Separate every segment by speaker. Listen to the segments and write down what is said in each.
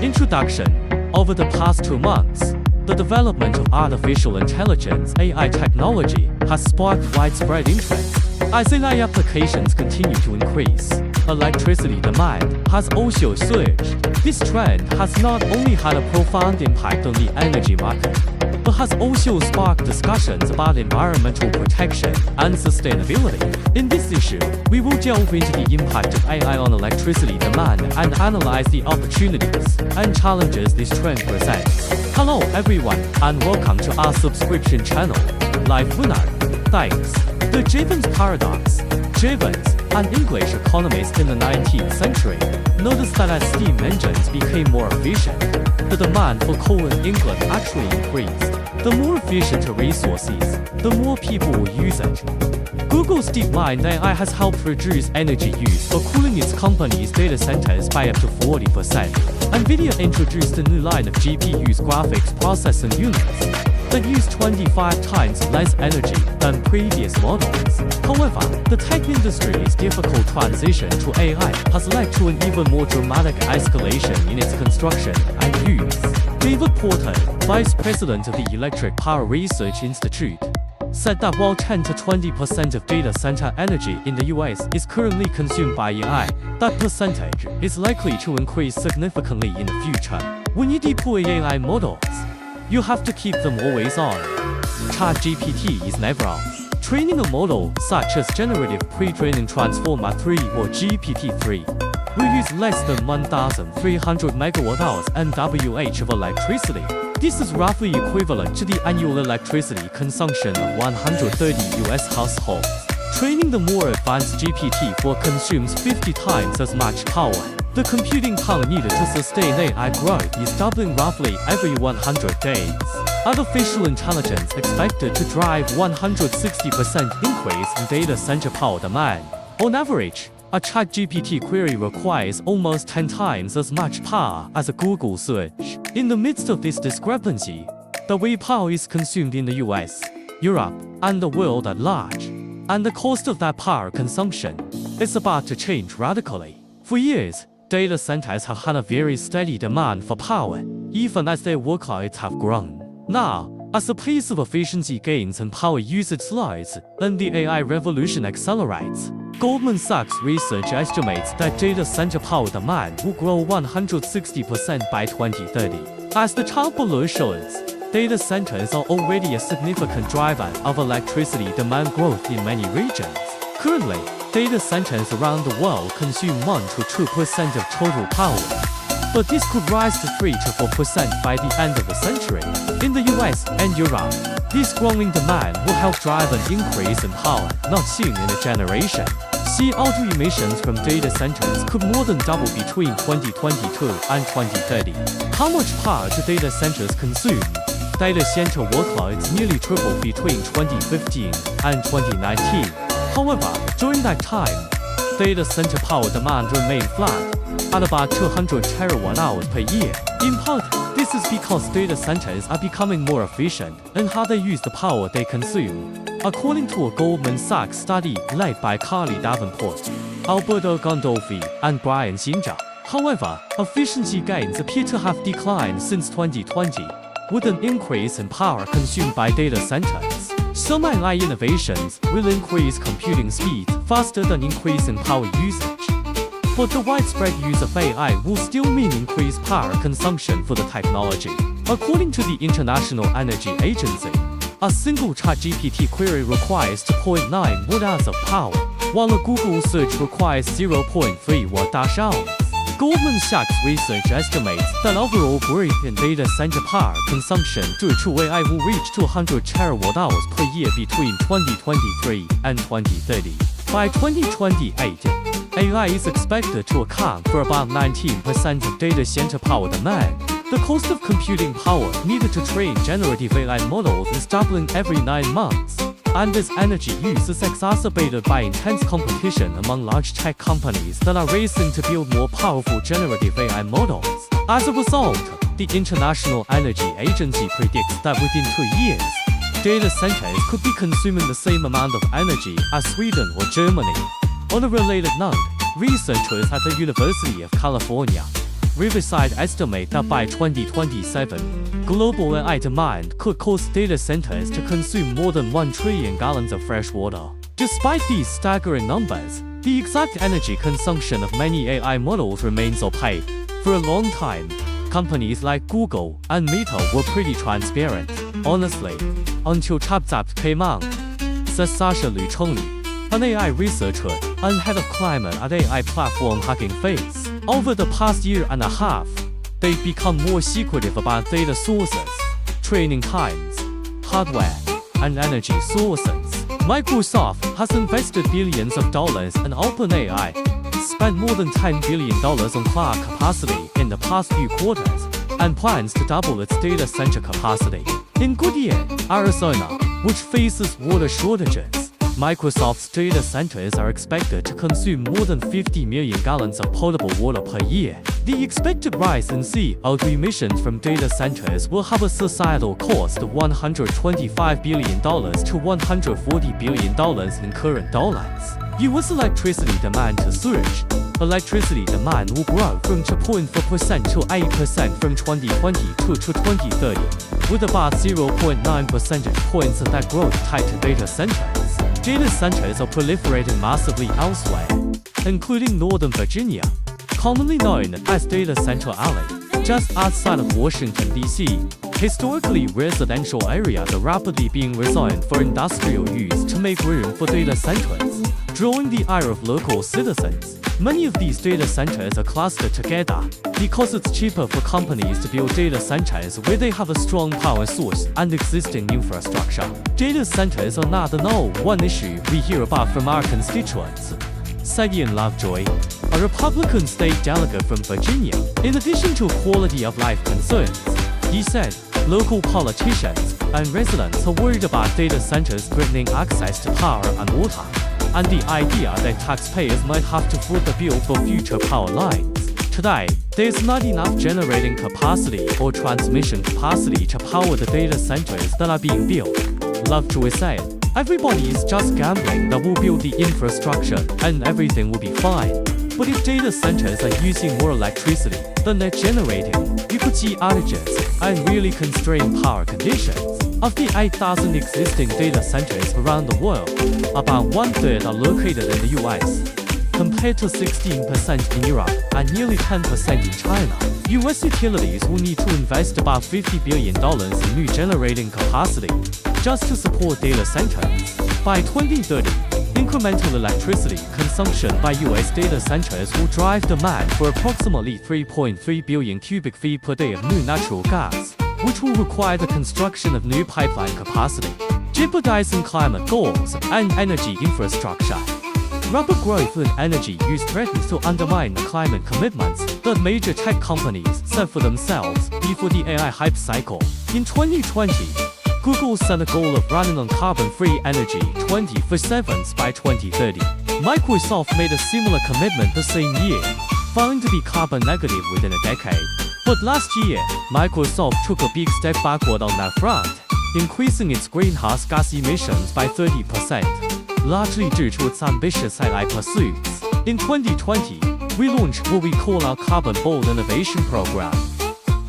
Speaker 1: Introduction. Over the past 2 months, the development of artificial intelligence (AI) technology has sparked widespread interest. As AI applications continue to increase, electricity demand has also surged. This trend has not only had a profound impact on the energy market, but has also sparked discussions about environmental protection and sustainability. In this issue, we will delve into the impact of AI on electricity demand and analyze the opportunities and challenges this trend presents. Hello everyone, and welcome to our subscription channel, Life Wunan. Thanks. The Jevons paradox. Jevons, an English economist in the 19th century, noticed that as steam engines became more efficient, the demand for coal in England actually increased. The more efficient a resource is, the more people will use it. Google's DeepMind AI has helped reduce energy use for cooling its company's data centers by up to 40%. NVIDIA introduced a new line of GPUs, graphics processing units, that use 25 times less energy than previous models. However, the tech industry's difficult transition to AI has led to an even more dramatic escalation in its construction and use. David Porter, vice president of the Electric Power Research Institute, said that while 10 to 20% of data center energy in the US is currently consumed by AI, that percentage is likely to increase significantly in the future. When you deploy AI models, you have to keep them always on. ChatGPT is never off. Training a model such as Generative Pre-training Transformer 3 or GPT-3 will use less than 1,300 megawatt-hours (MWh) of electricity. This is roughly equivalent to the annual electricity consumption of 130 US households. Training the more advanced GPT-4 consumes 50 times as much power. The computing power needed to sustain AI growth is doubling roughly every 100 days. Artificial intelligence expected to drive 160% increase in data center power demand. On average, a ChatGPT query requires almost 10 times as much power as a Google search. In the midst of this discrepancy, the way power is consumed in the US, Europe, and the world at large, and the cost of that power consumption, is about to change radically. For years, data centers have had a very steady demand for power, even as their workloads have grown. Now, as the pace of efficiency gains and power usage slows, and the AI revolution accelerates, Goldman Sachs research estimates that data center power demand will grow 160% by 2030. As the chart below shows, data centers are already a significant driver of electricity demand growth in many regions. Currently, data centers around the world consume 1 to 2% of total power, but this could rise to 3 to 4% by the end of the century. In the US and Europe, this growing demand will help drive an increase in power not seen in a generation. CO2 emissions from data centers could more than double between 2022 and 2030. How much power do data centers consume? Data center workloads nearly tripled between 2015 and 2019. However, during that time, data center power demand remained flat at about 200 terawatt-hours per year. In part, this is because data centers are becoming more efficient in how they use the power they consume. According to a Goldman Sachs study led by Carly Davenport, Alberto Gandolfi, and Brian Singer. However, efficiency gains appear to have declined since 2020, with an increase in power consumed by data centers. Some AI innovations will increase computing speed faster than increase in power usage. But the widespread use of AI will still mean increased power consumption for the technology. According to the International Energy Agency, a single ChatGPT query requires 2.9 watt-hours of power, while a Google search requires 0.3 watt-hours. Goldman Sachs research estimates that overall growth in data center power consumption due to AI will reach 200 terawatt-hours per year between 2023 and 2030. By 2028, AI is expected to account for about 19% of data center power demand. The cost of computing power needed to train generative AI models is doubling every 9 months, and this energy use is exacerbated by intense competition among large tech companies that are racing to build more powerful generative AI models. As a result, the International Energy Agency predicts that within 2 years, data centers could be consuming the same amount of energy as Sweden or Germany. On a related note, researchers at the University of California, Riverside estimate that by 2027, global AI demand could cause data centers to consume more than 1 trillion gallons of fresh water. Despite these staggering numbers, the exact energy consumption of many AI models remains opaque. For a long time, companies like Google and Meta were pretty transparent, honestly, until ChatGPT came out, says Sasha Lu Chenglu, an AI researcher and head of climate at AI platform Hugging Face. Over the past year and a half, they've become more secretive about data sources, training times, hardware, and energy sources. Microsoft has invested billions of dollars in OpenAI, spent more than $10 billion on cloud capacity in the past few quarters, and plans to double its data center capacity. In Goodyear, Arizona, which faces water shortages, Microsoft's data centers are expected to consume more than 50 million gallons of potable water per year. The expected rise in CO2 emissions from data centers will have a societal cost of $125 billion to $140 billion in current dollars. US electricity demand to surge. Electricity demand will grow from 2.4% to 8% from 2020 to 2030, with about 0.9 percentage points of that growth tied to data centers. Data centers are proliferating massively elsewhere, including Northern Virginia, commonly known as Data Center Alley, just outside of Washington, D.C. Historically, residential areas are rapidly being rezoned for industrial use to make room for data centers, drawing the ire of local citizens. Many of these data centers are clustered together because it's cheaper for companies to build data centers where they have a strong power source and existing infrastructure. Data centers are not the one issue we hear about from our constituents, said Ian Lovejoy, a Republican state delegate from Virginia. In addition to quality of life concerns, he said, local politicians and residents are worried about data centers threatening access to power and water, and the idea that taxpayers might have to foot the bill for future power lines. Today, there's not enough generating capacity or transmission capacity to power the data centers that are being built, Lovejoy said. Everybody is just gambling that we'll build the infrastructure and everything will be fine. But if data centers are using more electricity than they're generating, you could see outages and really constrained power conditions. Of the 8,000 existing data centers around the world, about one-third are located in the US, compared to 16% in Europe and nearly 10% in China. US utilities will need to invest about $50 billion in new generating capacity just to support data centers. By 2030, incremental electricity consumption by US data centers will drive demand for approximately 3.3 billion cubic feet per day of new natural gas, which will require the construction of new pipeline capacity, jeopardizing climate goals and energy infrastructure. Rapid growth in energy use threatens to undermine the climate commitments that major tech companies set for themselves before the AI hype cycle. In 2020, Google set a goal of running on carbon-free energy 24/7 by 2030. Microsoft made a similar commitment the same year, vowing to be carbon negative within a decade. But last year, Microsoft took a big step backward on that front, increasing its greenhouse gas emissions by 30%, largely due to its ambitious AI pursuits. In 2020, we launched what we call our Carbon Bold Innovation Program.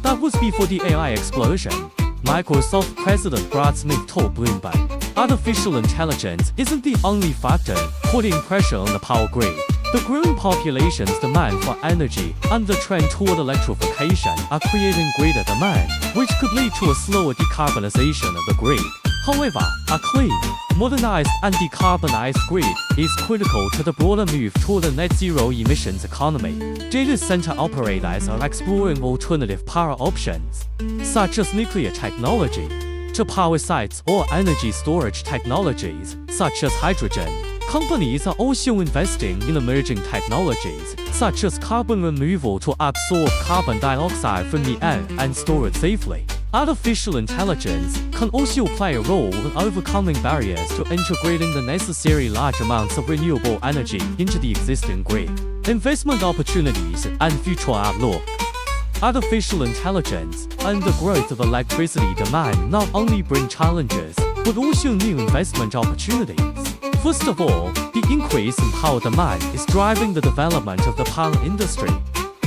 Speaker 1: That was before the AI explosion. Microsoft President Brad Smith told Bloomberg, artificial intelligence isn't the only factor putting pressure on the power grid. The growing population's demand for energy and the trend toward electrification are creating greater demand, which could lead to a slower decarbonization of the grid. However, a clean, modernized and decarbonized grid is critical to the broader move toward a net zero emissions economy. Data center operators are exploring alternative power options, such as nuclear technology, to power sites or energy storage technologies, such as hydrogen. Companies are also investing in emerging technologies, such as carbon removal to absorb carbon dioxide from the air and store it safely. Artificial intelligence can also play a role in overcoming barriers to integrating the necessary large amounts of renewable energy into the existing grid. Investment opportunities and future outlook. Artificial intelligence and the growth of electricity demand not only bring challenges, but also new investment opportunities. First of all, the increase in power demand is driving the development of the power industry.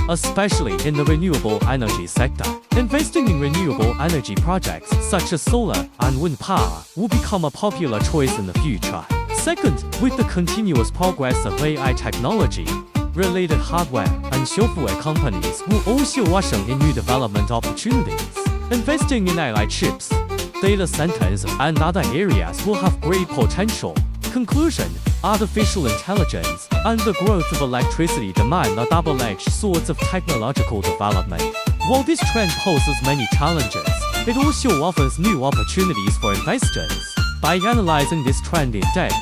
Speaker 1: especially in the renewable energy sector. Investing in renewable energy projects such as solar and wind power will become a popular choice in the future. Second, with the continuous progress of AI technology, related hardware and software companies will also usher in new development opportunities. Investing in AI chips, data centers, and other areas will have great potential. Conclusion: artificial intelligence and the growth of electricity demand are double-edged swords of technological development. While this trend poses many challenges, it also offers new opportunities for investors. By analyzing this trend in depth,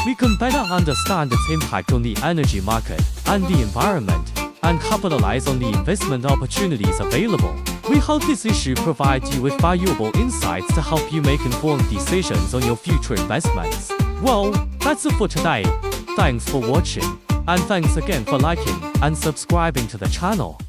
Speaker 1: we can better understand its impact on the energy market and the environment, and capitalize on the investment opportunities available. We hope this issue provides you with valuable insights to help you make informed decisions on your future investments. Well, that's it for today. Thanks for watching, and thanks again for liking and subscribing to the channel.